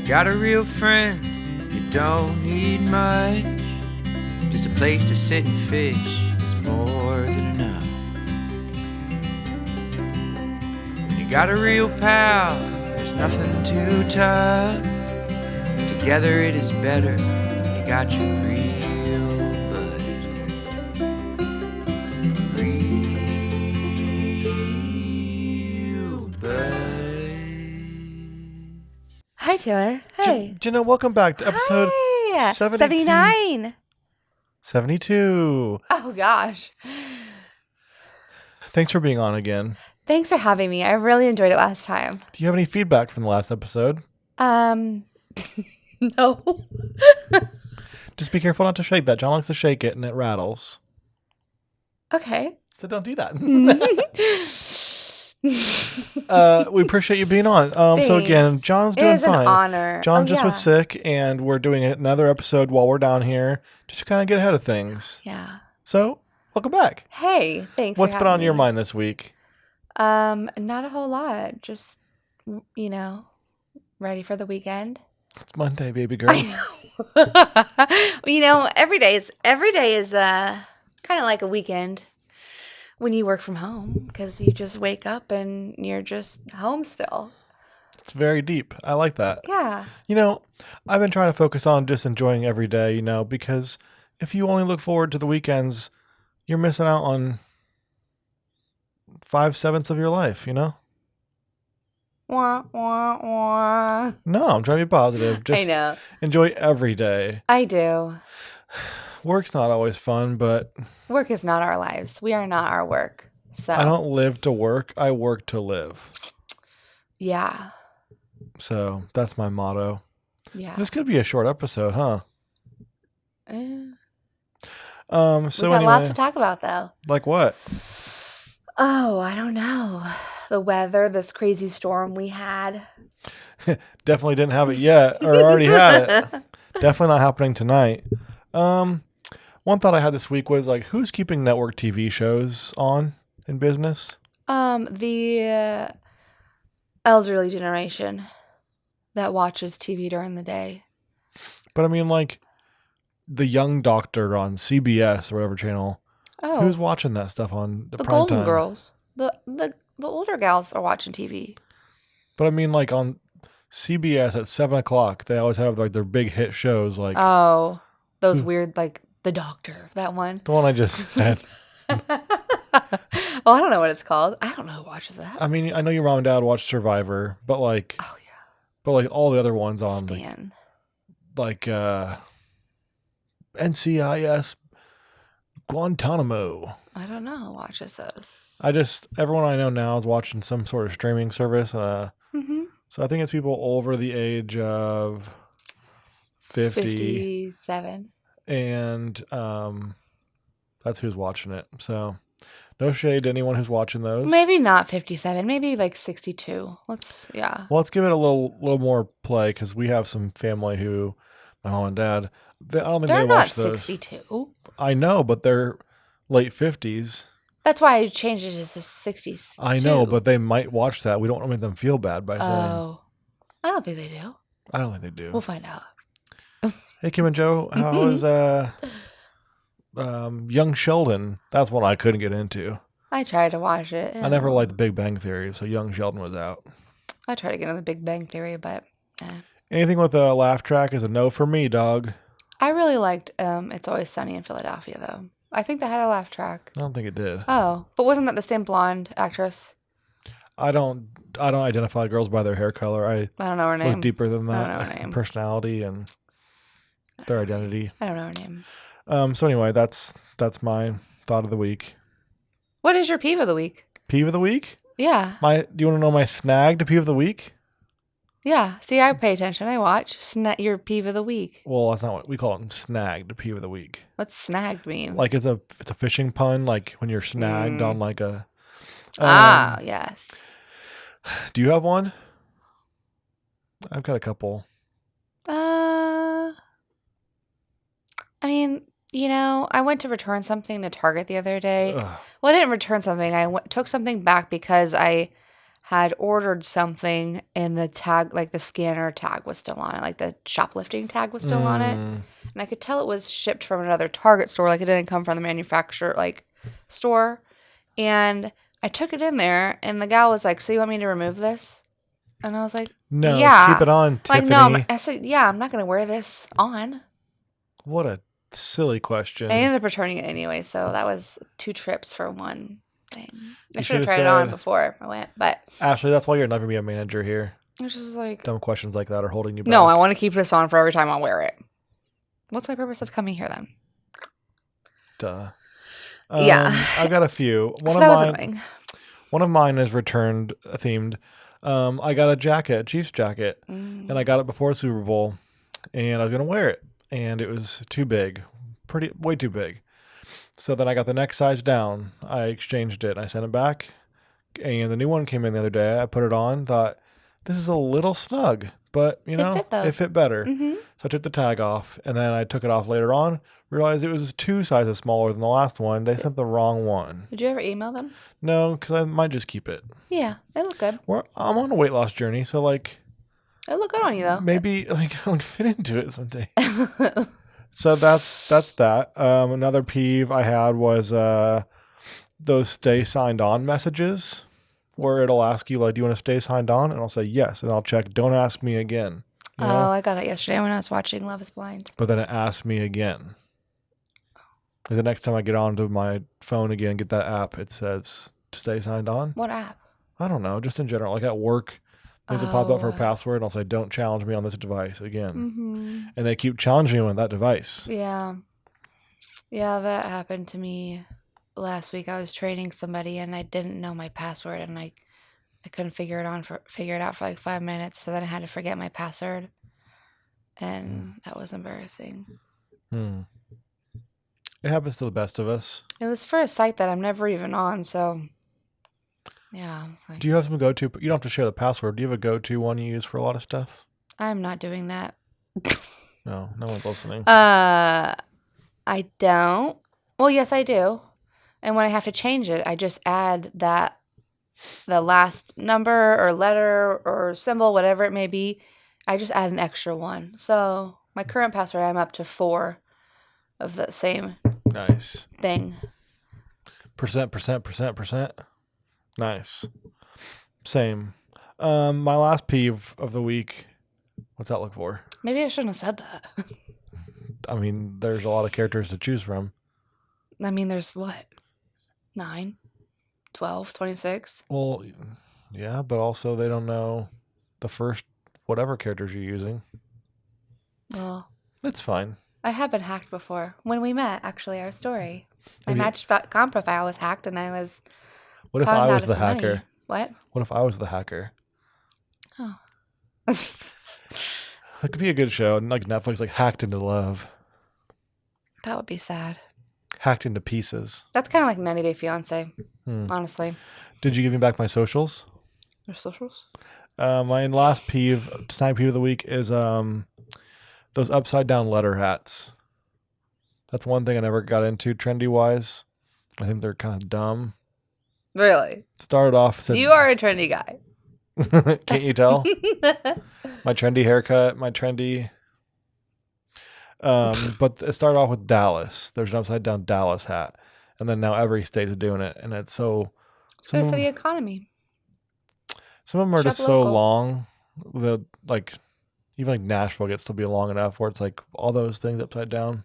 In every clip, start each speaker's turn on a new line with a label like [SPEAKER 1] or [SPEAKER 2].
[SPEAKER 1] got a real friend, you don't need much. Just a place to sit and fish is more than enough. When you got a real pal, there's nothing too tough. Together it is better when you got your real bud. Real bud.
[SPEAKER 2] Hi, Taylor. Hey.
[SPEAKER 3] Janelle, welcome back to episode
[SPEAKER 2] 79.
[SPEAKER 3] 72.
[SPEAKER 2] Oh, gosh.
[SPEAKER 3] Thanks for being on again.
[SPEAKER 2] Thanks for having me. I really enjoyed it last time.
[SPEAKER 3] Do you have any feedback from the last episode?
[SPEAKER 2] No.
[SPEAKER 3] Just be careful not to shake that. John likes to shake it and it rattles.
[SPEAKER 2] Okay.
[SPEAKER 3] So don't do that. We appreciate you being on. So again, John's doing
[SPEAKER 2] it is
[SPEAKER 3] fine.
[SPEAKER 2] An honor.
[SPEAKER 3] John just was sick, and we're doing another episode while we're down here, just to kind of get ahead of things.
[SPEAKER 2] Yeah.
[SPEAKER 3] So welcome back.
[SPEAKER 2] Hey, thanks.
[SPEAKER 3] What's been on your mind this week?
[SPEAKER 2] Not a whole lot. Just ready for the weekend.
[SPEAKER 3] It's Monday, baby girl.
[SPEAKER 2] Every day is kind of like a weekend when you work from home, because you just wake up and you're just home still.
[SPEAKER 3] It's very deep. I like that.
[SPEAKER 2] Yeah.
[SPEAKER 3] I've been trying to focus on just enjoying every day, because if you only look forward to the weekends, you're missing out on 5/7 of your life,
[SPEAKER 2] Wah, wah, wah.
[SPEAKER 3] No, I'm trying to be positive. Just
[SPEAKER 2] I know.
[SPEAKER 3] enjoy every day.
[SPEAKER 2] I do.
[SPEAKER 3] Work's not always fun, but
[SPEAKER 2] Work is not our lives. We are not our work. So
[SPEAKER 3] I don't live to work. I work to live.
[SPEAKER 2] Yeah.
[SPEAKER 3] So that's my motto.
[SPEAKER 2] Yeah.
[SPEAKER 3] This could be a short episode, huh?
[SPEAKER 2] We
[SPEAKER 3] So
[SPEAKER 2] got
[SPEAKER 3] anyway,
[SPEAKER 2] lots to talk about, though.
[SPEAKER 3] like what?
[SPEAKER 2] Oh, I don't know. The weather, this crazy storm we had.
[SPEAKER 3] Definitely didn't have it yet, or already had it. Definitely not happening tonight. One thought I had this week was who's keeping network TV shows on in business?
[SPEAKER 2] The elderly generation that watches TV during the day.
[SPEAKER 3] But I mean, the Young Doctor on CBS or whatever channel.
[SPEAKER 2] Oh,
[SPEAKER 3] Who's watching that stuff on the prime
[SPEAKER 2] Golden
[SPEAKER 3] time?
[SPEAKER 2] Girls. The older gals are watching TV.
[SPEAKER 3] But I mean, on CBS at 7:00, they always have their big hit shows
[SPEAKER 2] Oh, those weird The Doctor, that one.
[SPEAKER 3] the one I just said.
[SPEAKER 2] Oh, I don't know what it's called. I don't know who watches that.
[SPEAKER 3] I mean, I know your mom and dad watch Survivor, but
[SPEAKER 2] Oh yeah.
[SPEAKER 3] all the other ones on
[SPEAKER 2] Stan.
[SPEAKER 3] NCIS Guantanamo.
[SPEAKER 2] I don't know who watches those.
[SPEAKER 3] Everyone I know now is watching some sort of streaming service.
[SPEAKER 2] Mm-hmm.
[SPEAKER 3] So I think it's people over the age of 50.
[SPEAKER 2] 57.
[SPEAKER 3] And that's who's watching it. So no shade to anyone who's watching those.
[SPEAKER 2] Maybe not 57. Maybe 62.
[SPEAKER 3] Well, let's give it a little more play, because we have some family who, my mom and dad, I don't think
[SPEAKER 2] They're
[SPEAKER 3] they
[SPEAKER 2] not
[SPEAKER 3] watch those.
[SPEAKER 2] 62.
[SPEAKER 3] I know, but they're late 50s.
[SPEAKER 2] That's why I changed it to 60s.
[SPEAKER 3] I know, but they might watch that. We don't want to make them feel bad by saying.
[SPEAKER 2] Oh. I don't think they do.
[SPEAKER 3] I don't think they do.
[SPEAKER 2] We'll find out.
[SPEAKER 3] Hey, Kim and Joe, how is Young Sheldon? That's one I couldn't get into.
[SPEAKER 2] I tried to watch it.
[SPEAKER 3] I never liked The Big Bang Theory, so Young Sheldon was out.
[SPEAKER 2] I tried to get on The Big Bang Theory, but
[SPEAKER 3] Anything with a laugh track is a no for me, dog.
[SPEAKER 2] I really liked It's Always Sunny in Philadelphia, though. I think they had a laugh track.
[SPEAKER 3] I don't think it did.
[SPEAKER 2] Oh, but wasn't that the same blonde actress?
[SPEAKER 3] I don't identify girls by their hair color. I
[SPEAKER 2] don't know her name.
[SPEAKER 3] look deeper than that.
[SPEAKER 2] I don't know her name.
[SPEAKER 3] Personality and their identity.
[SPEAKER 2] I don't know her name.
[SPEAKER 3] So anyway, that's my thought of the week.
[SPEAKER 2] What is your peeve of the week?
[SPEAKER 3] Peeve of the week?
[SPEAKER 2] Yeah.
[SPEAKER 3] Do you want to know my snagged peeve of the week?
[SPEAKER 2] Yeah. See, I pay attention. I watch. Your peeve of the week.
[SPEAKER 3] Well, that's not what we call it. Snagged peeve of the week.
[SPEAKER 2] What's snagged mean?
[SPEAKER 3] It's a fishing pun. When you're snagged on a.
[SPEAKER 2] Yes.
[SPEAKER 3] Do you have one? I've got a couple.
[SPEAKER 2] I mean, I went to return something to Target the other day.
[SPEAKER 3] Ugh.
[SPEAKER 2] Well, I didn't return something. I took something back because I had ordered something and the tag, like the scanner tag was still on it, like the shoplifting tag was still on it. And I could tell it was shipped from another Target store, like it didn't come from the manufacturer, like store. And I took it in there and the gal was like, so you want me to remove this? And I was like,
[SPEAKER 3] No,
[SPEAKER 2] yeah.
[SPEAKER 3] keep it on,
[SPEAKER 2] Like,
[SPEAKER 3] Tiffany.
[SPEAKER 2] no, I said, yeah, I'm not going to wear this on.
[SPEAKER 3] What a silly question.
[SPEAKER 2] I ended up returning it anyway, so that was 2 trips for one thing. I
[SPEAKER 3] You
[SPEAKER 2] should have
[SPEAKER 3] should've
[SPEAKER 2] tried it on
[SPEAKER 3] said-
[SPEAKER 2] before I went, but
[SPEAKER 3] Ashley, that's why you'll never be a manager here.
[SPEAKER 2] it was just like,
[SPEAKER 3] Dumb questions like that are holding you back.
[SPEAKER 2] no, I want to keep this on for every time I wear it. What's my purpose of coming here then?
[SPEAKER 3] Duh.
[SPEAKER 2] Yeah.
[SPEAKER 3] I've got a few.
[SPEAKER 2] So that was annoying.
[SPEAKER 3] One of mine is returned themed. I got a jacket, Chiefs jacket, and I got it before Super Bowl, and I was gonna wear it, and it was too big, way too big. So then I got the next size down. I exchanged it. And I sent it back, and the new one came in the other day. I put it on, thought this is a little snug, but it fit better.
[SPEAKER 2] Mm-hmm.
[SPEAKER 3] So I took the tag off, and then I took it off later on. Realized it was 2 sizes smaller than the last one. They sent the wrong one.
[SPEAKER 2] Did you ever email them?
[SPEAKER 3] No, because I might just keep it.
[SPEAKER 2] Yeah, it looked good.
[SPEAKER 3] I'm on a weight loss journey, so like
[SPEAKER 2] It looked good on you though.
[SPEAKER 3] maybe like I would fit into it someday. So that's that. Another peeve I had was those stay signed on messages, where it'll ask you like, "Do you want to stay signed on?" And I'll say yes, and I'll check. Don't ask me again. You know?
[SPEAKER 2] Oh, I got that yesterday when I was watching Love Is Blind.
[SPEAKER 3] But then it asks me again. Like the next time I get onto my phone again, get that app, it says stay signed on.
[SPEAKER 2] What app?
[SPEAKER 3] I don't know, just in general. Like at work, things that pop up for a
[SPEAKER 2] Oh.
[SPEAKER 3] password, and I'll say, don't challenge me on this device again.
[SPEAKER 2] Mm-hmm.
[SPEAKER 3] And they keep challenging me on that device.
[SPEAKER 2] Yeah. Yeah, that happened to me last week. I was training somebody and I didn't know my password and I couldn't figure it out for like 5 minutes. So then I had to forget my password. And that was embarrassing.
[SPEAKER 3] It happens to the best of us.
[SPEAKER 2] It was for a site that I'm never even on, so yeah, I was like,
[SPEAKER 3] Do you have some go-to? You don't have to share the password. Do you have a go-to one you use for a lot of stuff?
[SPEAKER 2] I'm not doing that.
[SPEAKER 3] No one's listening.
[SPEAKER 2] I don't. Well, yes, I do. And when I have to change it, I just add the last number or letter or symbol, whatever it may be. I just add an extra one. So my current password, I'm up to 4 of the same
[SPEAKER 3] Nice.
[SPEAKER 2] thing.
[SPEAKER 3] %. Nice. Same. My last peeve of the week. What's that look for?
[SPEAKER 2] Maybe I shouldn't have said that.
[SPEAKER 3] I mean, there's a lot of characters to choose from.
[SPEAKER 2] I mean, there's what? 9, 12, 26?
[SPEAKER 3] Well, yeah, but also they don't know the first whatever characters you're using.
[SPEAKER 2] Well,
[SPEAKER 3] It's fine.
[SPEAKER 2] I have been hacked before. When we met, actually, our story. My
[SPEAKER 3] Have you-
[SPEAKER 2] Match.com profile was hacked and I was
[SPEAKER 3] What if
[SPEAKER 2] caught
[SPEAKER 3] I
[SPEAKER 2] out
[SPEAKER 3] was
[SPEAKER 2] of
[SPEAKER 3] the
[SPEAKER 2] some money.
[SPEAKER 3] hacker?
[SPEAKER 2] What?
[SPEAKER 3] What if I was the hacker?
[SPEAKER 2] Oh.
[SPEAKER 3] That could be a good show. Like Netflix, like Hacked into Love.
[SPEAKER 2] That would be sad.
[SPEAKER 3] Hacked into Pieces.
[SPEAKER 2] That's kind of like 90 Day Fiance,
[SPEAKER 3] Hmm.
[SPEAKER 2] honestly.
[SPEAKER 3] Did you give me back my socials?
[SPEAKER 2] Your socials?
[SPEAKER 3] My last snide peeve of the week is those upside down letter hats. That's one thing I never got into trendy wise. I think they're kind of dumb.
[SPEAKER 2] Really?
[SPEAKER 3] Started off said,
[SPEAKER 2] You are a trendy guy.
[SPEAKER 3] can't you tell? My trendy haircut, my trendy. But it started off with Dallas. There's an upside down Dallas hat, and then now every state is doing it, and it's so.
[SPEAKER 2] It's good for the economy.
[SPEAKER 3] Some of them are
[SPEAKER 2] Shop
[SPEAKER 3] just so
[SPEAKER 2] local.
[SPEAKER 3] long. Even like Nashville gets to be long enough where it's like all those things upside down.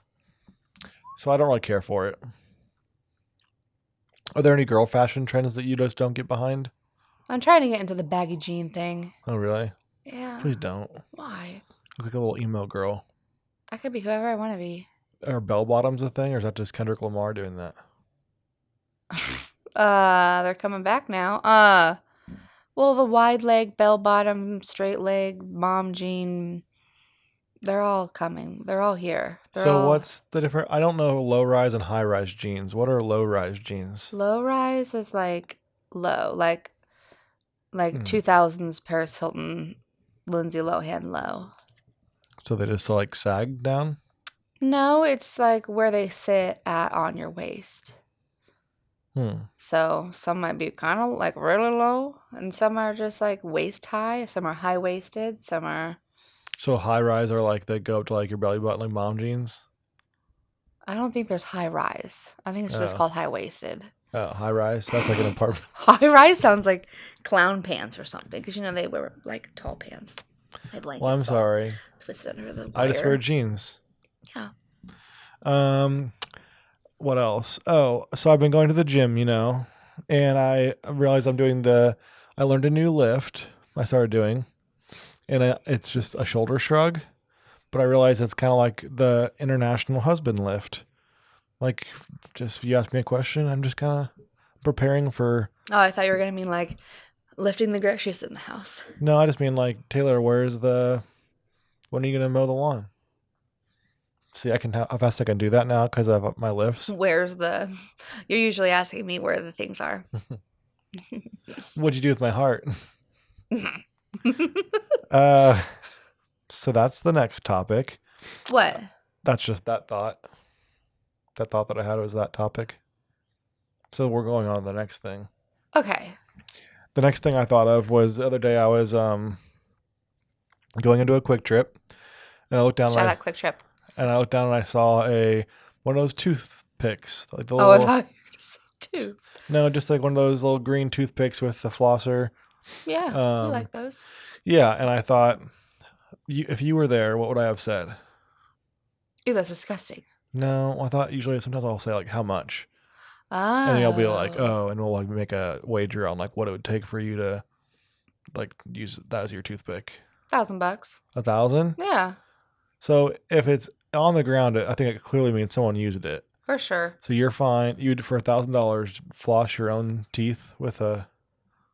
[SPEAKER 3] So I don't really care for it. Are there any girl fashion trends that you just don't get behind?
[SPEAKER 2] I'm trying to get into the baggy jean thing.
[SPEAKER 3] Oh, really?
[SPEAKER 2] Yeah.
[SPEAKER 3] Please don't.
[SPEAKER 2] Why?
[SPEAKER 3] Look like a little emo girl.
[SPEAKER 2] I could be whoever I want to be.
[SPEAKER 3] Are bell bottoms a thing, or is that just Kendrick Lamar doing that?
[SPEAKER 2] They're coming back now. Well, the wide leg, bell bottom, straight leg, mom jean, they're all coming. They're all here.
[SPEAKER 3] What's the difference? I don't know low rise and high rise jeans. What are low rise jeans?
[SPEAKER 2] Low rise is like low, like 2000s Paris Hilton, Lindsay Lohan low.
[SPEAKER 3] So they just like sag down?
[SPEAKER 2] No, it's like where they sit at on your waist. So some might be kind of like really low, and some are just like waist high. Some are high waisted. Some are.
[SPEAKER 3] So high rise are like they go up to like your belly button, like mom jeans.
[SPEAKER 2] I don't think there's high rise. I think it's just
[SPEAKER 3] Oh,
[SPEAKER 2] called high waisted.
[SPEAKER 3] high rise. That's like an apartment.
[SPEAKER 2] High rise sounds like clown pants or something, because they wear like tall pants. They blankets
[SPEAKER 3] Well, I'm
[SPEAKER 2] all
[SPEAKER 3] sorry.
[SPEAKER 2] twisted under the wire.
[SPEAKER 3] I just wear jeans.
[SPEAKER 2] Yeah.
[SPEAKER 3] What else? Oh, so I've been going to the gym, and I realized I learned a new lift I started doing, and it's just a shoulder shrug, but I realized it's kind of like the international husband lift. Like, just if you ask me a question, I'm just kind of preparing for.
[SPEAKER 2] Oh, I thought you were going to mean like lifting the groceries in the house.
[SPEAKER 3] No, I just mean like, Taylor, when are you going to mow the lawn? See, how fast I can do that now because of my lifts.
[SPEAKER 2] You're usually asking me where the things are.
[SPEAKER 3] What'd you do with my heart? So that's the next topic.
[SPEAKER 2] What?
[SPEAKER 3] That's just that thought. That thought that I had was that topic. So we're going on to the next thing.
[SPEAKER 2] Okay.
[SPEAKER 3] The next thing I thought of was the other day I was going into a QuikTrip, and I looked down.
[SPEAKER 2] Shout out QuikTrip.
[SPEAKER 3] And I looked down and I saw one of those toothpicks, like the
[SPEAKER 2] I
[SPEAKER 3] little.
[SPEAKER 2] thought you were going to say too.
[SPEAKER 3] No, just like one of those little green toothpicks with the flosser.
[SPEAKER 2] Yeah, we like those.
[SPEAKER 3] Yeah, and I thought, if you were there, what would I have said?
[SPEAKER 2] Ew, that's disgusting.
[SPEAKER 3] No, I thought sometimes I'll say like how much.
[SPEAKER 2] Oh.
[SPEAKER 3] And then I'll be like, oh, and we'll like make a wager on like what it would take for you to like use that as your toothpick.
[SPEAKER 2] $1,000.
[SPEAKER 3] 1,000?
[SPEAKER 2] Yeah.
[SPEAKER 3] So if it's on the ground, I think it clearly means someone used it.
[SPEAKER 2] For sure.
[SPEAKER 3] So you're fine. You'd for $1,000 floss your own teeth with a.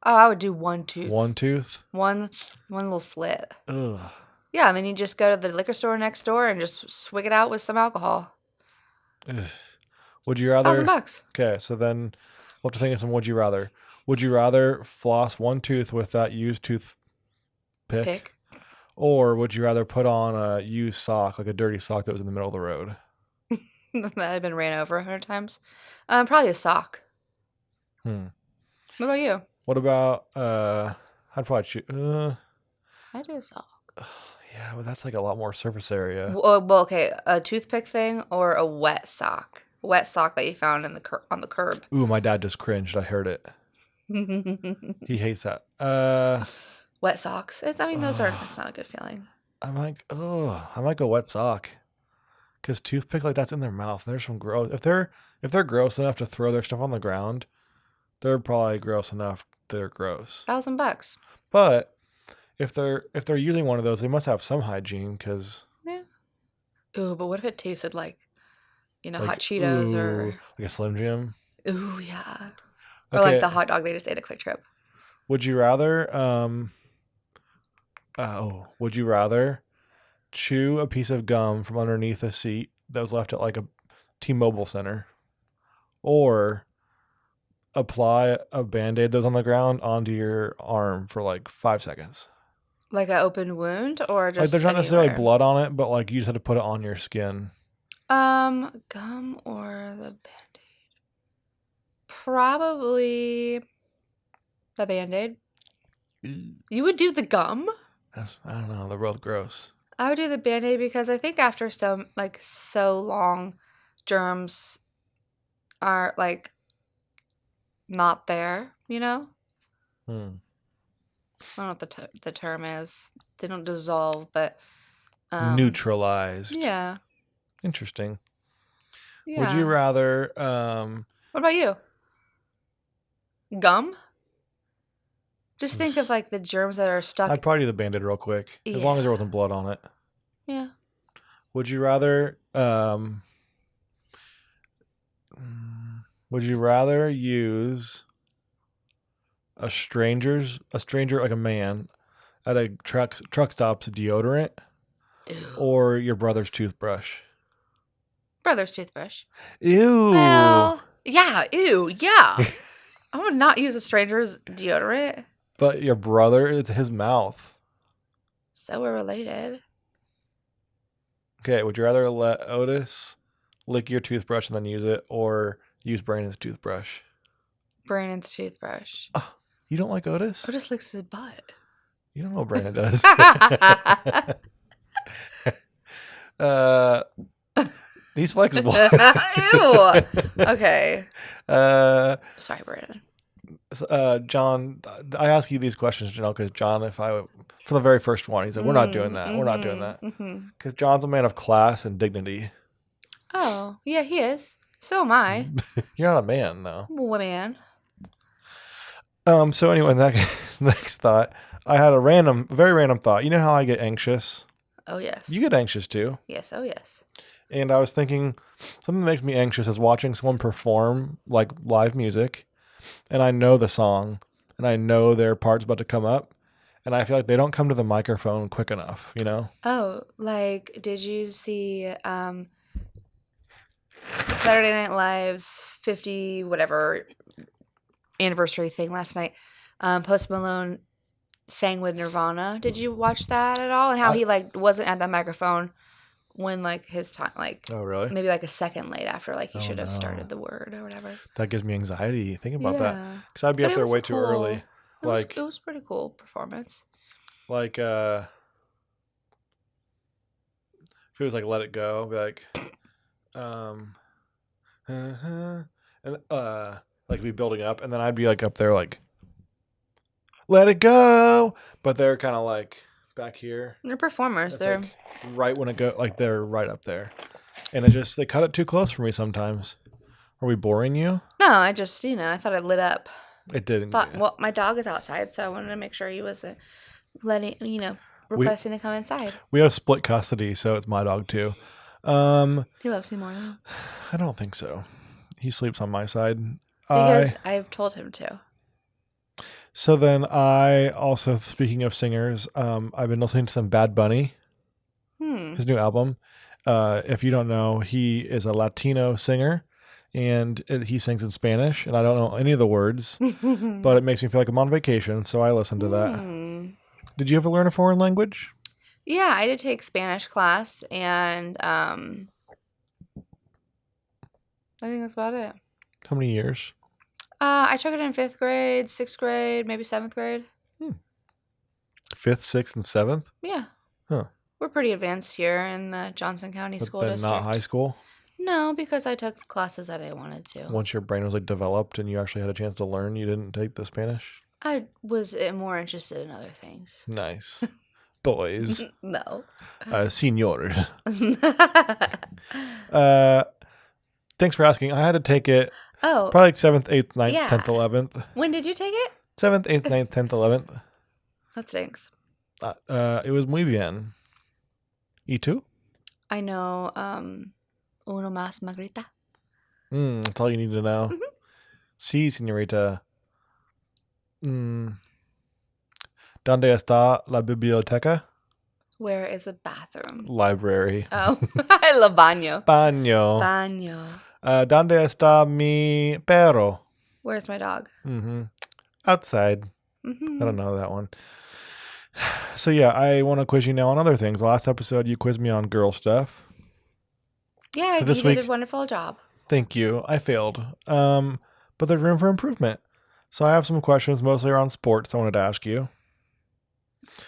[SPEAKER 2] Oh, I would do one tooth.
[SPEAKER 3] One tooth?
[SPEAKER 2] One little slit.
[SPEAKER 3] Ugh.
[SPEAKER 2] Yeah, and then you just go to the liquor store next door and just swig it out with some alcohol.
[SPEAKER 3] Ugh. Would you rather?
[SPEAKER 2] $1,000.
[SPEAKER 3] Okay, so then we'll have to think of some would you rather. Would you rather floss one tooth with that used toothpick? Or would you rather put on a used sock, like a dirty sock that was in the middle of the road?
[SPEAKER 2] That had been ran over 100 times? Probably a sock. What about you?
[SPEAKER 3] What about, I'd probably choose,
[SPEAKER 2] I do a sock.
[SPEAKER 3] yeah, but that's like a lot more surface area.
[SPEAKER 2] Well, okay, a toothpick thing or a wet sock? A wet sock that you found on the curb.
[SPEAKER 3] Ooh, my dad just cringed. I heard it. He hates that.
[SPEAKER 2] Wet socks. It's not a good feeling.
[SPEAKER 3] I might go wet sock. Because toothpick, like that's in their mouth. There's some gross. If they're gross enough to throw their stuff on the ground, they're probably gross enough. They're gross.
[SPEAKER 2] $1,000.
[SPEAKER 3] But if they're using one of those, they must have some hygiene. Because
[SPEAKER 2] yeah. Ooh, but what if it tasted like,
[SPEAKER 3] like,
[SPEAKER 2] hot Cheetos or
[SPEAKER 3] like a Slim Jim?
[SPEAKER 2] Ooh, yeah.
[SPEAKER 3] Okay.
[SPEAKER 2] Or like the hot dog they just ate at QuikTrip.
[SPEAKER 3] Would you rather? Would you rather chew a piece of gum from underneath a seat that was left at like a T-Mobile center, or apply a Band-Aid that was on the ground onto your arm for like 5 seconds?
[SPEAKER 2] Like an open wound or just
[SPEAKER 3] Like there's not necessarily
[SPEAKER 2] anywhere?
[SPEAKER 3] blood on it, but like you just had to put it on your skin.
[SPEAKER 2] Gum or the Band-Aid? Probably the Band-Aid. You would do the gum?
[SPEAKER 3] I don't know. They're both gross.
[SPEAKER 2] I would do the Band-Aid because I think after so long, germs are like not there, I don't know what the term is. They don't dissolve, but
[SPEAKER 3] Neutralized.
[SPEAKER 2] Yeah.
[SPEAKER 3] Interesting.
[SPEAKER 2] Yeah.
[SPEAKER 3] Would you rather
[SPEAKER 2] What about you? Gum? Just think of like the germs that are stuck.
[SPEAKER 3] I'd probably do the Band-Aid real quick, as long as there wasn't blood on it.
[SPEAKER 2] Yeah.
[SPEAKER 3] Would you rather use a stranger like a man at a truck stop's deodorant,
[SPEAKER 2] Ew.
[SPEAKER 3] or your brother's toothbrush?
[SPEAKER 2] Brother's toothbrush.
[SPEAKER 3] Ew.
[SPEAKER 2] Well, yeah. Ew. Yeah. I would not use a stranger's deodorant.
[SPEAKER 3] But your brother, it's his mouth.
[SPEAKER 2] So we're related.
[SPEAKER 3] Okay, would you rather let Otis lick your toothbrush and then use it, or use Brandon's toothbrush?
[SPEAKER 2] Brandon's toothbrush.
[SPEAKER 3] You don't like Otis?
[SPEAKER 2] Otis licks his butt.
[SPEAKER 3] You don't know what Brandon does. He's flexible.
[SPEAKER 2] Ew. Okay.
[SPEAKER 3] Sorry,
[SPEAKER 2] Brandon.
[SPEAKER 3] John, I ask you these questions, Janelle, because John, for the very first one, he said, we're not doing that.
[SPEAKER 2] Mm-hmm,
[SPEAKER 3] We're not doing that. Because John's a man of class and dignity.
[SPEAKER 2] Oh, yeah, he is. So am I.
[SPEAKER 3] You're not a man, though.
[SPEAKER 2] Woman.
[SPEAKER 3] So anyway, next thought, I had a very random thought. You know how I get anxious?
[SPEAKER 2] Oh, yes.
[SPEAKER 3] You get anxious, too.
[SPEAKER 2] Yes, oh, yes.
[SPEAKER 3] And I was thinking, something that makes me anxious is watching someone perform, like, live music, and I know the song, and I know their part's about to come up, and I feel like they don't come to the microphone quick enough, you know?
[SPEAKER 2] Oh, like, did you see Saturday Night Live's 50 whatever anniversary thing last night? Post Malone sang with Nirvana. Did you watch that at all? And how he like wasn't at that microphone when like his time, like,
[SPEAKER 3] oh really?
[SPEAKER 2] Maybe like a second late after, like he should have started the word or whatever.
[SPEAKER 3] That gives me anxiety thinking about that, because I'd be up there way too early.
[SPEAKER 2] It was pretty cool performance.
[SPEAKER 3] Like if it was like Let It Go, be like and like be building up, and then I'd be like up there like Let It Go, but they're kind of like back here.
[SPEAKER 2] They're performers.
[SPEAKER 3] It's
[SPEAKER 2] they're
[SPEAKER 3] like right when it go, like they're right up there, and they cut it too close for me sometimes. Are we boring you?
[SPEAKER 2] No, I just I thought it lit up.
[SPEAKER 3] It didn't.
[SPEAKER 2] Well, my dog is outside, so I wanted to make sure he was requesting to come inside.
[SPEAKER 3] We have split custody, so it's my dog too.
[SPEAKER 2] He loves me more though.
[SPEAKER 3] I don't think so. He sleeps on my side.
[SPEAKER 2] Because I've told him to.
[SPEAKER 3] So then I also, speaking of singers, I've been listening to some Bad Bunny, his new album. If you don't know, he is a Latino singer, and he sings in Spanish, and I don't know any of the words, but it makes me feel like I'm on vacation, so I listen to that. Did you ever learn a foreign language?
[SPEAKER 2] Yeah, I did take Spanish class, and I think that's about it.
[SPEAKER 3] How many years?
[SPEAKER 2] I took it in 5th grade, 6th grade, maybe 7th grade.
[SPEAKER 3] 5th, 6th, and 7th?
[SPEAKER 2] Yeah.
[SPEAKER 3] Huh.
[SPEAKER 2] We're pretty advanced here in the Johnson County School District.
[SPEAKER 3] Not high school?
[SPEAKER 2] No, because I took classes that I wanted to.
[SPEAKER 3] Once your brain was like developed and you actually had a chance to learn, you didn't take the Spanish?
[SPEAKER 2] I was more interested in other things.
[SPEAKER 3] Nice. Boys.
[SPEAKER 2] No.
[SPEAKER 3] Senores. Thanks for asking. I had to take it probably like 7th, 8th, 9th, 10th, 11th.
[SPEAKER 2] When did you take it?
[SPEAKER 3] 7th, 8th, 9th, 10th, 11th.
[SPEAKER 2] That stinks.
[SPEAKER 3] It was muy bien. ¿Y tú?
[SPEAKER 2] I know uno más Margarita.
[SPEAKER 3] That's all you need to know. Sí, señorita. ¿Dónde está la biblioteca?
[SPEAKER 2] Where is the bathroom?
[SPEAKER 3] Library.
[SPEAKER 2] Oh, I love baño.
[SPEAKER 3] Baño.
[SPEAKER 2] Baño.
[SPEAKER 3] ¿Dónde está mi perro?
[SPEAKER 2] Where's my dog?
[SPEAKER 3] Outside. I don't know that one. So yeah, I want to quiz you now on other things. Last episode, you quizzed me on girl stuff.
[SPEAKER 2] Yeah,
[SPEAKER 3] so
[SPEAKER 2] you did a wonderful job.
[SPEAKER 3] Thank you. I failed. But there's room for improvement. So I have some questions, mostly around sports, I wanted to ask you.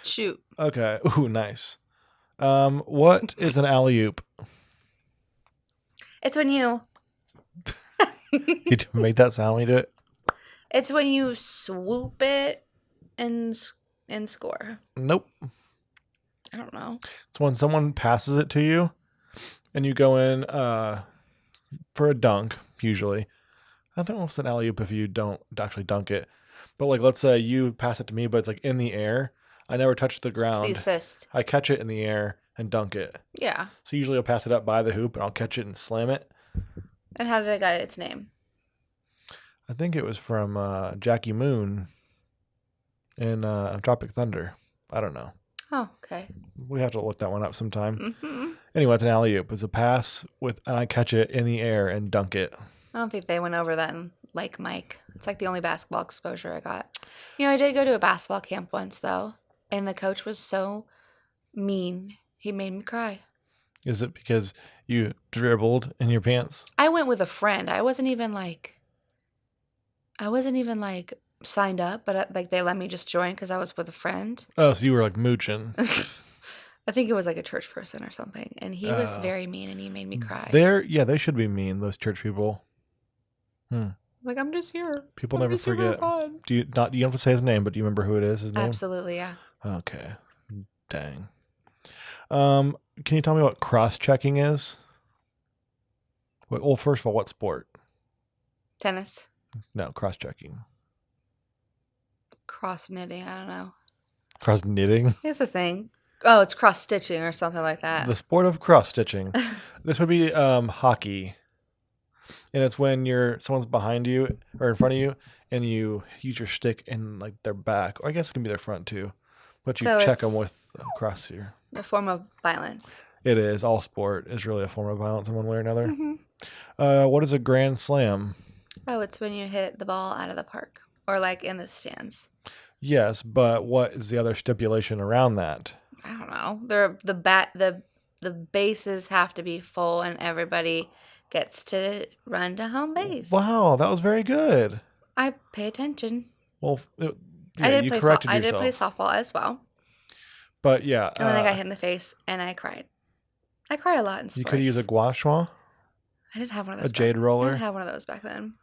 [SPEAKER 2] Shoot.
[SPEAKER 3] Okay. Ooh, nice. What is an alley-oop?
[SPEAKER 2] It's when you...
[SPEAKER 3] You make that sound when you do it?
[SPEAKER 2] It's when you swoop it and score.
[SPEAKER 3] Nope.
[SPEAKER 2] I don't know.
[SPEAKER 3] It's when someone passes it to you and you go in for a dunk, usually. I don't know if it's an alley-oop if you don't actually dunk it. But like, let's say you pass it to me, but it's like in the air. I never touch the ground.
[SPEAKER 2] It's the assist.
[SPEAKER 3] I catch it in the air and dunk it.
[SPEAKER 2] Yeah.
[SPEAKER 3] So usually I'll pass it up by the hoop and I'll catch it and slam it.
[SPEAKER 2] And how did it get its name?
[SPEAKER 3] I think it was from Jackie Moon in Tropic Thunder. I don't know.
[SPEAKER 2] Oh, okay.
[SPEAKER 3] We have to look that one up sometime. Anyway, it's an alley-oop. It's a pass and I catch it in the air and dunk it.
[SPEAKER 2] I don't think they went over that in Lake Mike. It's like the only basketball exposure I got. I did go to a basketball camp once, though, and the coach was so mean. He made me cry.
[SPEAKER 3] Is it because you dribbled in your pants?
[SPEAKER 2] I went with a friend. I wasn't even like... I wasn't even like signed up, but like they let me just join because I was with a friend.
[SPEAKER 3] Oh, so you were like mooching.
[SPEAKER 2] I think it was like a church person or something, and he was
[SPEAKER 3] Oh.
[SPEAKER 2] very mean and he made me cry.
[SPEAKER 3] They should be mean, those church people.
[SPEAKER 2] Like, I'm just here.
[SPEAKER 3] People
[SPEAKER 2] I'm
[SPEAKER 3] never
[SPEAKER 2] just here for
[SPEAKER 3] forget.
[SPEAKER 2] fun.
[SPEAKER 3] You don't have to say his name, but do you remember who it is, his name?
[SPEAKER 2] Absolutely, yeah.
[SPEAKER 3] Okay. Dang. Can you tell me what cross-checking is? Well, first of all, what sport?
[SPEAKER 2] Tennis.
[SPEAKER 3] No, cross-checking.
[SPEAKER 2] Cross knitting. I don't know.
[SPEAKER 3] Cross-knitting?
[SPEAKER 2] It's a thing. Oh, it's cross stitching or something like that.
[SPEAKER 3] The sport of cross-stitching. This would be hockey. And it's when someone's behind you or in front of you and you use your stick in like their back. Or I guess it can be their front too. But you check them with cross here.
[SPEAKER 2] A form of violence.
[SPEAKER 3] It is. All sport is really a form of violence in one way or another.
[SPEAKER 2] Mm-hmm.
[SPEAKER 3] What is a grand slam?
[SPEAKER 2] Oh, it's when you hit the ball out of the park or like in the stands.
[SPEAKER 3] Yes, but what is the other stipulation around that?
[SPEAKER 2] I don't know. The bases have to be full and everybody gets to run to home base.
[SPEAKER 3] Wow, that was very good.
[SPEAKER 2] I pay attention.
[SPEAKER 3] Well,
[SPEAKER 2] I did
[SPEAKER 3] you
[SPEAKER 2] play
[SPEAKER 3] corrected
[SPEAKER 2] I
[SPEAKER 3] yourself.
[SPEAKER 2] did play softball as well.
[SPEAKER 3] But yeah.
[SPEAKER 2] And then I got hit in the face and I cried. I cry a lot in sports.
[SPEAKER 3] You could use a gua sha.
[SPEAKER 2] I didn't have one of those.
[SPEAKER 3] A jade roller.
[SPEAKER 2] I didn't have one of those back then.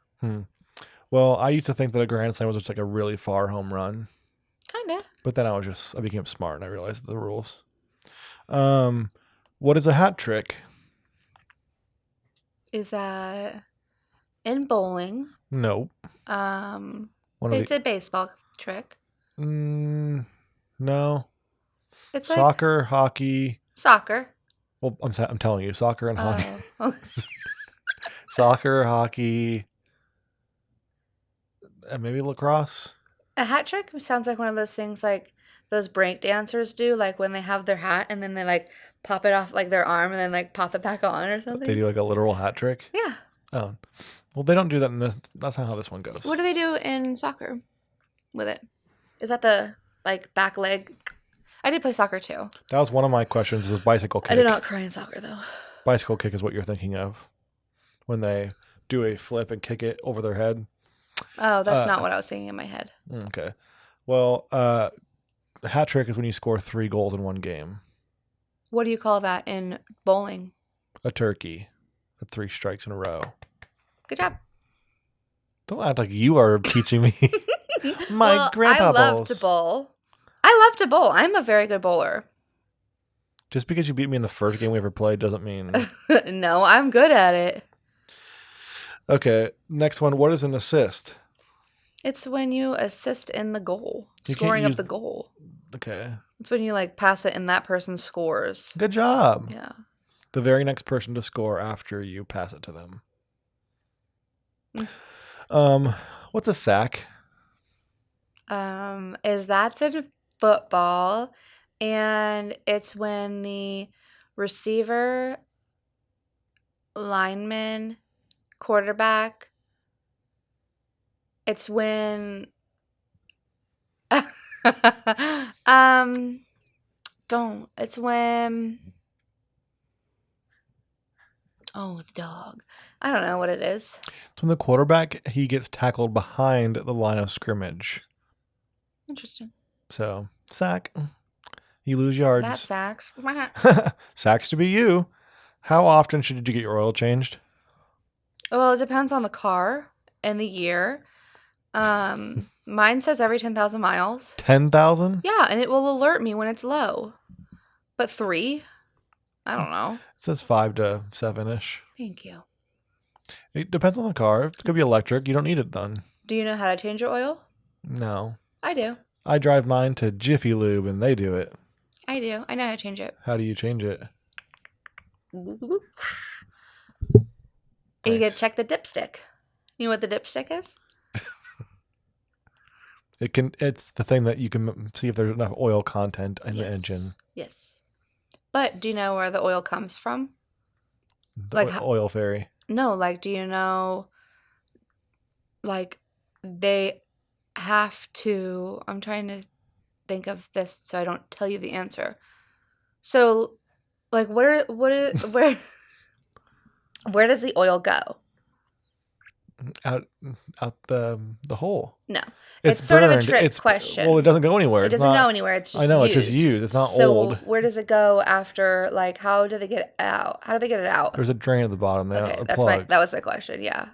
[SPEAKER 3] Well, I used to think that a grand slam was just like a really far home run.
[SPEAKER 2] Kinda.
[SPEAKER 3] But then I became smart and I realized the rules. What is a hat trick?
[SPEAKER 2] Is that in bowling?
[SPEAKER 3] Nope.
[SPEAKER 2] It's a baseball trick.
[SPEAKER 3] No.
[SPEAKER 2] It's
[SPEAKER 3] soccer, hockey.
[SPEAKER 2] Soccer.
[SPEAKER 3] Well, I'm telling you, soccer and hockey.
[SPEAKER 2] Oh.
[SPEAKER 3] Soccer, hockey, and maybe lacrosse.
[SPEAKER 2] A hat trick sounds like one of those things like those break dancers do, like when they have their hat and then they like pop it off like their arm and then like pop it back on or something.
[SPEAKER 3] They do like a literal hat trick?
[SPEAKER 2] Yeah.
[SPEAKER 3] Oh. Well, they don't do that in this. That's not how this one goes.
[SPEAKER 2] What do they do in soccer with it? Is that the like back leg? I did play soccer too.
[SPEAKER 3] That was one of my questions, is bicycle kick.
[SPEAKER 2] I did not cry in soccer though.
[SPEAKER 3] Bicycle kick is what you're thinking of. When they do a flip and kick it over their head.
[SPEAKER 2] Oh, that's not what I was thinking in my head.
[SPEAKER 3] Okay. Well, hat trick is when you score 3 goals in one game.
[SPEAKER 2] What do you call that in bowling?
[SPEAKER 3] A turkey. 3 strikes in a row.
[SPEAKER 2] Good job.
[SPEAKER 3] Don't act like you are teaching me. My grandpa
[SPEAKER 2] I love
[SPEAKER 3] bowls.
[SPEAKER 2] to bowl. I love to bowl. I'm a very good bowler.
[SPEAKER 3] Just because you beat me in the first game we ever played doesn't mean...
[SPEAKER 2] No, I'm good at it.
[SPEAKER 3] Okay, next one. What is an assist?
[SPEAKER 2] It's when you assist in the goal, scoring up the goal.
[SPEAKER 3] Okay.
[SPEAKER 2] It's when you like pass it and that person scores.
[SPEAKER 3] Good job.
[SPEAKER 2] Yeah.
[SPEAKER 3] The very next person to score after you pass it to them. What's a sack?
[SPEAKER 2] Is that's in football, and it's when the receiver, lineman, quarterback. It's when it's when the dog. I don't know what it is.
[SPEAKER 3] It's when the quarterback, he gets tackled behind the line of scrimmage.
[SPEAKER 2] Interesting.
[SPEAKER 3] So, sack. You lose yards.
[SPEAKER 2] That sacks.
[SPEAKER 3] Sacks to be you. How often should you get your oil changed?
[SPEAKER 2] Well, it depends on the car and the year. Mine says every 10,000 miles.
[SPEAKER 3] 10,000?
[SPEAKER 2] Yeah, and it will alert me when it's low. But 3? I don't know.
[SPEAKER 3] It says 5 to 7-ish.
[SPEAKER 2] Thank you.
[SPEAKER 3] It depends on the car. It could be electric. You don't need it done.
[SPEAKER 2] Do you know how to change your oil?
[SPEAKER 3] No.
[SPEAKER 2] I do.
[SPEAKER 3] I drive mine to Jiffy Lube and they do it.
[SPEAKER 2] I do. I know how to change it.
[SPEAKER 3] How do you change it?
[SPEAKER 2] You
[SPEAKER 3] Nice.
[SPEAKER 2] get to check the dipstick. You know what the dipstick is?
[SPEAKER 3] It's the thing that you can see if there's enough oil content in the engine.
[SPEAKER 2] Yes. But do you know where the oil comes from?
[SPEAKER 3] The oil fairy.
[SPEAKER 2] No, like, do you know, like, they have to, I'm trying to think of this so I don't tell you the answer. So, like, where does the oil go?
[SPEAKER 3] out the hole.
[SPEAKER 2] No. It's sort of a trick question.
[SPEAKER 3] Well, it doesn't go anywhere.
[SPEAKER 2] It doesn't go anywhere. It's just
[SPEAKER 3] I know,
[SPEAKER 2] used.
[SPEAKER 3] it's just used. It's not
[SPEAKER 2] so
[SPEAKER 3] old.
[SPEAKER 2] Where does it go after, like, how do they get it out? How do they get it out?
[SPEAKER 3] There's a drain at the bottom there.
[SPEAKER 2] Okay, that was my question, yeah.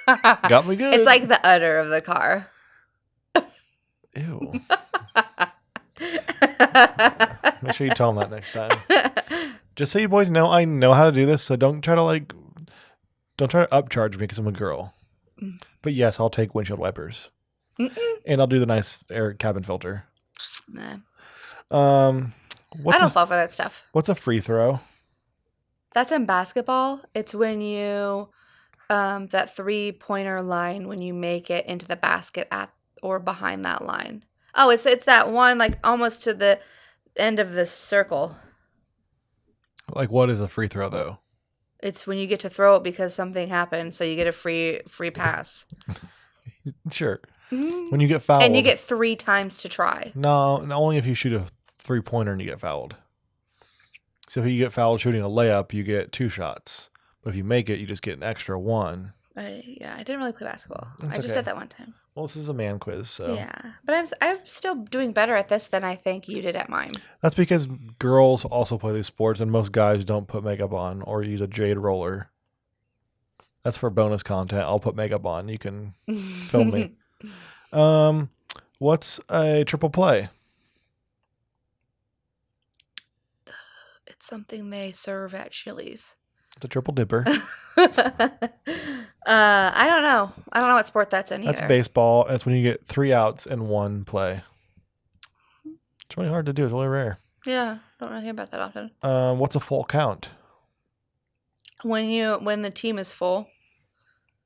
[SPEAKER 3] Got me good.
[SPEAKER 2] It's like the udder of the car.
[SPEAKER 3] Ew. Make sure you tell them that next time. Just so you boys know, I know how to do this, so don't try to upcharge me because I'm a girl. But yes, I'll take windshield wipers. And I'll do the nice air cabin filter.
[SPEAKER 2] Nah.
[SPEAKER 3] I
[SPEAKER 2] don't fall for that stuff.
[SPEAKER 3] What's a free throw?
[SPEAKER 2] That's in basketball. It's when you that 3-pointer line when you make it into the basket at or behind that line. Oh, it's that one like almost to the end of the circle.
[SPEAKER 3] Like, what is a free throw though?
[SPEAKER 2] It's when you get to throw it because something happened, so you get a free pass.
[SPEAKER 3] Sure. When you get fouled.
[SPEAKER 2] And you get 3 times to try.
[SPEAKER 3] No, only if you shoot a 3-pointer and you get fouled. So if you get fouled shooting a layup, you get 2 shots. But if you make it, you just get an extra 1.
[SPEAKER 2] Yeah, I didn't really play basketball.
[SPEAKER 3] That's
[SPEAKER 2] I just
[SPEAKER 3] okay.
[SPEAKER 2] did that one time.
[SPEAKER 3] Well, this is a man quiz, so.
[SPEAKER 2] Yeah, but I'm still doing better at this than I think you did at mine.
[SPEAKER 3] That's because girls also play these sports, and most guys don't put makeup on or use a jade roller. That's for bonus content. I'll put makeup on. You can film me. What's a triple play?
[SPEAKER 2] It's something they serve at Chili's.
[SPEAKER 3] It's a triple dipper.
[SPEAKER 2] I don't know. I don't know what sport that's in either.
[SPEAKER 3] That's baseball. That's when you get 3 outs in 1 play. It's really hard to do. It's really rare.
[SPEAKER 2] Yeah, don't really hear about that often.
[SPEAKER 3] What's a full count?
[SPEAKER 2] When the team is full.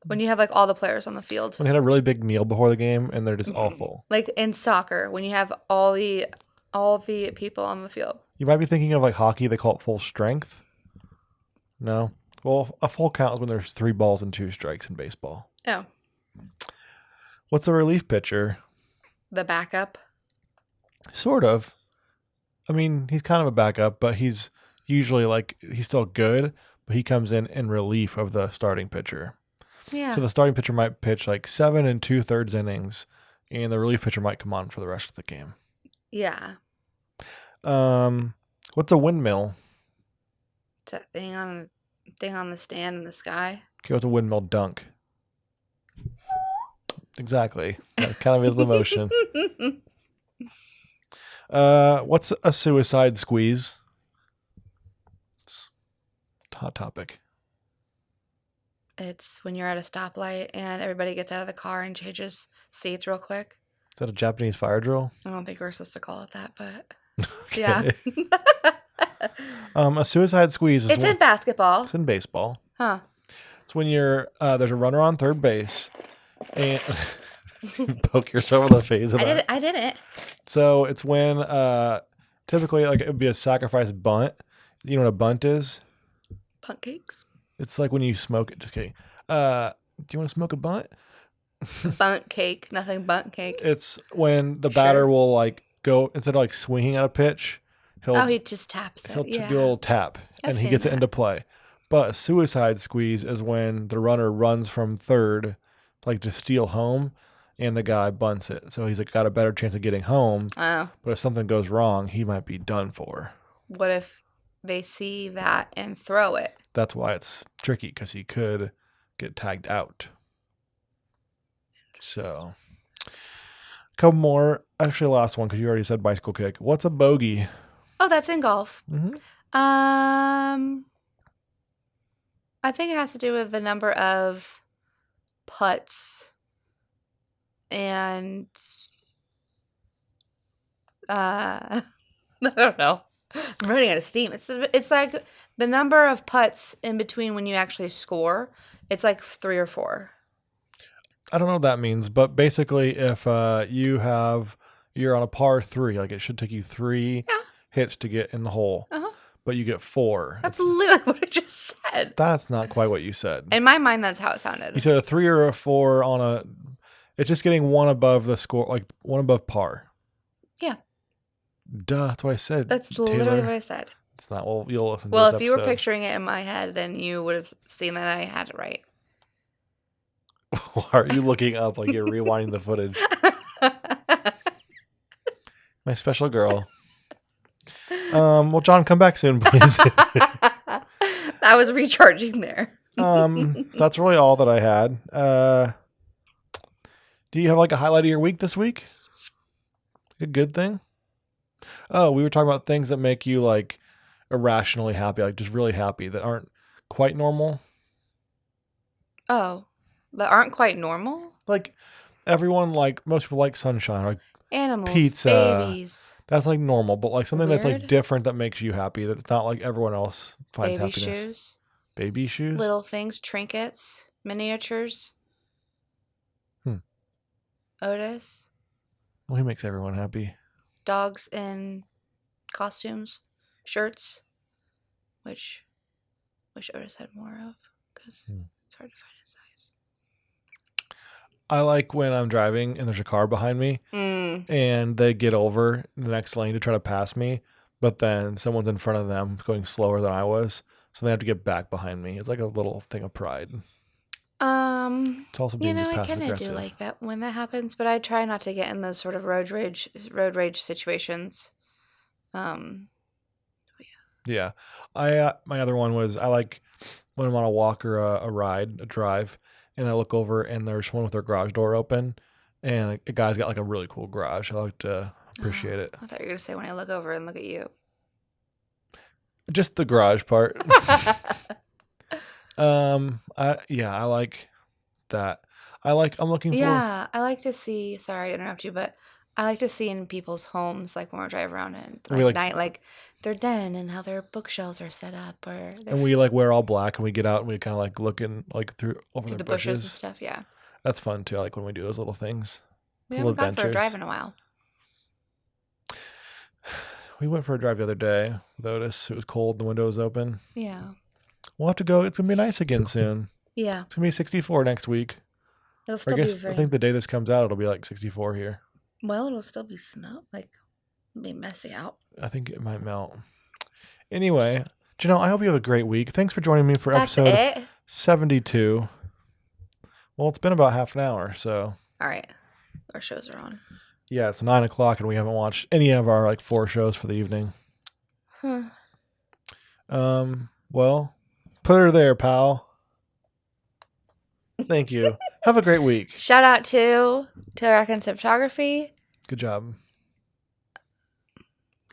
[SPEAKER 2] When you have like all the players on the field.
[SPEAKER 3] When you had a really big meal before the game and they're just all full.
[SPEAKER 2] Like in soccer, when you have all the people on the field.
[SPEAKER 3] You might be thinking of like hockey. They call it full strength. No. Well, a full count is when there's 3 balls and 2 strikes in baseball.
[SPEAKER 2] Oh.
[SPEAKER 3] What's a relief pitcher?
[SPEAKER 2] The backup?
[SPEAKER 3] Sort of. I mean, he's kind of a backup, but he's usually like, he's still good, but he comes in relief of the starting pitcher.
[SPEAKER 2] Yeah.
[SPEAKER 3] So the starting pitcher might pitch like 7 2/3 innings, and the relief pitcher might come on for the rest of the game.
[SPEAKER 2] Yeah.
[SPEAKER 3] What's a windmill?
[SPEAKER 2] It's that thing on the stand in the sky.
[SPEAKER 3] Okay, what's a windmill dunk? Exactly. That kind of is the motion. What's a suicide squeeze? It's a hot topic.
[SPEAKER 2] It's when you're at a stoplight and everybody gets out of the car and changes seats real quick.
[SPEAKER 3] Is that a Japanese fire drill?
[SPEAKER 2] I don't think we're supposed to call it that, but
[SPEAKER 3] Okay.
[SPEAKER 2] yeah.
[SPEAKER 3] A suicide squeeze is
[SPEAKER 2] in basketball.
[SPEAKER 3] It's in baseball.
[SPEAKER 2] Huh.
[SPEAKER 3] It's when you're there's a runner on third base and you poke yourself in the face.
[SPEAKER 2] I did it.
[SPEAKER 3] So it's when typically like it would be a sacrifice bunt. You know what a bunt is?
[SPEAKER 2] Bunt cakes.
[SPEAKER 3] It's like when you smoke it. Just kidding. Do you want to smoke a bunt?
[SPEAKER 2] Bunt cake. Nothing bunt cake.
[SPEAKER 3] It's when the batter will like go instead of like swinging at a pitch.
[SPEAKER 2] He just taps it.
[SPEAKER 3] He'll do a little tap, and he gets it into play. But a suicide squeeze is when the runner runs from third, like to steal home, and the guy bunts it. So he's like got a better chance of getting home.
[SPEAKER 2] Oh.
[SPEAKER 3] But if something goes wrong, he might be done for.
[SPEAKER 2] What if they see that and throw it?
[SPEAKER 3] That's why it's tricky, because he could get tagged out. So, a couple more. Actually, last one, because you already said bicycle kick. What's a bogey?
[SPEAKER 2] Oh, that's in golf.
[SPEAKER 3] Mm-hmm.
[SPEAKER 2] I think it has to do with the number of putts and I don't know. I'm running out of steam. It's like the number of putts in between when you actually score. It's like 3 or 4.
[SPEAKER 3] I don't know what that means, but basically, if you're on a par 3, like it should take you 3 hits to get in the hole, but you get 4.
[SPEAKER 2] That's literally what I just said.
[SPEAKER 3] That's not quite what you said.
[SPEAKER 2] In my mind, that's how it sounded.
[SPEAKER 3] You said a 3 or a 4 on a. It's just getting 1 above the score, like 1 above par.
[SPEAKER 2] Yeah.
[SPEAKER 3] Duh, that's what I said.
[SPEAKER 2] That's
[SPEAKER 3] Taylor.
[SPEAKER 2] literally what I said.
[SPEAKER 3] It's not. Well, you'll listen.
[SPEAKER 2] Well,
[SPEAKER 3] to
[SPEAKER 2] if
[SPEAKER 3] this
[SPEAKER 2] you were
[SPEAKER 3] episode.
[SPEAKER 2] picturing it in my head, then you would have seen that I had it right.
[SPEAKER 3] Why are you looking up like you're rewinding the footage? My special girl. Well, John, come back soon, please.
[SPEAKER 2] I was recharging there.
[SPEAKER 3] That's really all that I had. Do you have like a highlight of your week this week? A good thing? Oh, we were talking about things that make you like irrationally happy, like just really happy that aren't quite normal.
[SPEAKER 2] Oh, that aren't quite normal?
[SPEAKER 3] Like everyone, like most people like sunshine, like
[SPEAKER 2] Animals,
[SPEAKER 3] pizza.
[SPEAKER 2] babies,
[SPEAKER 3] That's like normal, but like something that's like
[SPEAKER 2] Weird.
[SPEAKER 3] different that makes you happy. That's not like everyone else finds
[SPEAKER 2] baby
[SPEAKER 3] happiness.
[SPEAKER 2] shoes,
[SPEAKER 3] Baby shoes.
[SPEAKER 2] little things, trinkets, miniatures. Otis,
[SPEAKER 3] Well, he makes everyone happy.
[SPEAKER 2] dogs in costumes, shirts, which wish Otis had more of because it's hard to find his size.
[SPEAKER 3] I like when I'm driving and there's a car behind me and they get over the next lane to try to pass me, but then someone's in front of them going slower than I was, so they have to get back behind me. It's like a little thing of pride. It's also being just
[SPEAKER 2] I
[SPEAKER 3] passive
[SPEAKER 2] kind of do
[SPEAKER 3] aggressive.
[SPEAKER 2] like that when that happens, but I try not to get in those sort of road rage situations.
[SPEAKER 3] Yeah. My other one was I like when I'm on a walk or a drive, and I look over and there's one with their garage door open, and a guy's got like a really cool garage. I like to appreciate it.
[SPEAKER 2] I thought you were gonna say when I look over and look at you.
[SPEAKER 3] Just the garage part. I like that. I'm looking for.
[SPEAKER 2] Yeah, I like to see. Sorry to interrupt you, but I like to see in people's homes, like when we're driving around and night, like their den and how their bookshelves are set up, or
[SPEAKER 3] and we like wear all black and we get out and we kind of like looking like through
[SPEAKER 2] the bushes and stuff. Yeah,
[SPEAKER 3] that's fun too. I like when we do those little things.
[SPEAKER 2] we haven't gone for a drive in a while.
[SPEAKER 3] We went for a drive the other day with Otis. It was cold. The window was open.
[SPEAKER 2] Yeah,
[SPEAKER 3] We'll have to go. It's gonna be nice again soon.
[SPEAKER 2] yeah,
[SPEAKER 3] It's gonna be 64 next week.
[SPEAKER 2] it'll
[SPEAKER 3] I
[SPEAKER 2] still
[SPEAKER 3] guess
[SPEAKER 2] be
[SPEAKER 3] I think the day this comes out, it'll be like 64 here.
[SPEAKER 2] well, it'll still be snow. Like, it'll be messy out.
[SPEAKER 3] I think it might melt. Anyway, Janelle, I hope you have a great week. Thanks for joining me for
[SPEAKER 2] That's
[SPEAKER 3] episode
[SPEAKER 2] it.
[SPEAKER 3] 72. Well, it's been about half an hour, so.
[SPEAKER 2] All right, our shows are on.
[SPEAKER 3] Yeah, it's 9 o'clock and we haven't watched any of our like 4 shows for the evening.
[SPEAKER 2] Huh.
[SPEAKER 3] Well, put her there, pal. Thank you. Have a great week.
[SPEAKER 2] Shout out to Taylor Atkins Photography,
[SPEAKER 3] Good job.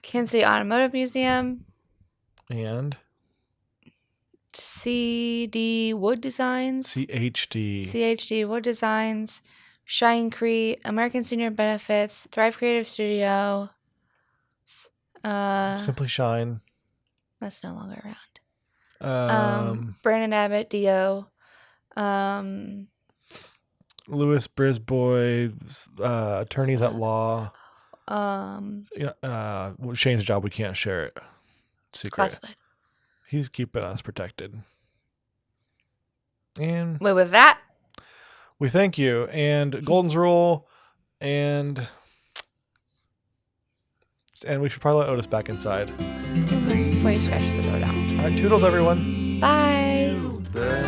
[SPEAKER 2] Kansas City Automotive Museum,
[SPEAKER 3] And
[SPEAKER 2] CD Wood Designs,
[SPEAKER 3] CHD.
[SPEAKER 2] CHD Wood Designs, Shine Crete, American Senior Benefits, Thrive Creative Studio.
[SPEAKER 3] Simply Shine.
[SPEAKER 2] That's no longer around. Brandon Abbott, Dio.
[SPEAKER 3] Louis Brisbois, attorneys at law. Shane's job, we can't share it. Secret.
[SPEAKER 2] Classified.
[SPEAKER 3] He's keeping us protected. And
[SPEAKER 2] Wait, with that,
[SPEAKER 3] we thank you. And Golden's Rule, and we should probably let Otis back inside.
[SPEAKER 2] before he scratches the door down.
[SPEAKER 3] All right, toodles, everyone.
[SPEAKER 2] Bye.
[SPEAKER 1] But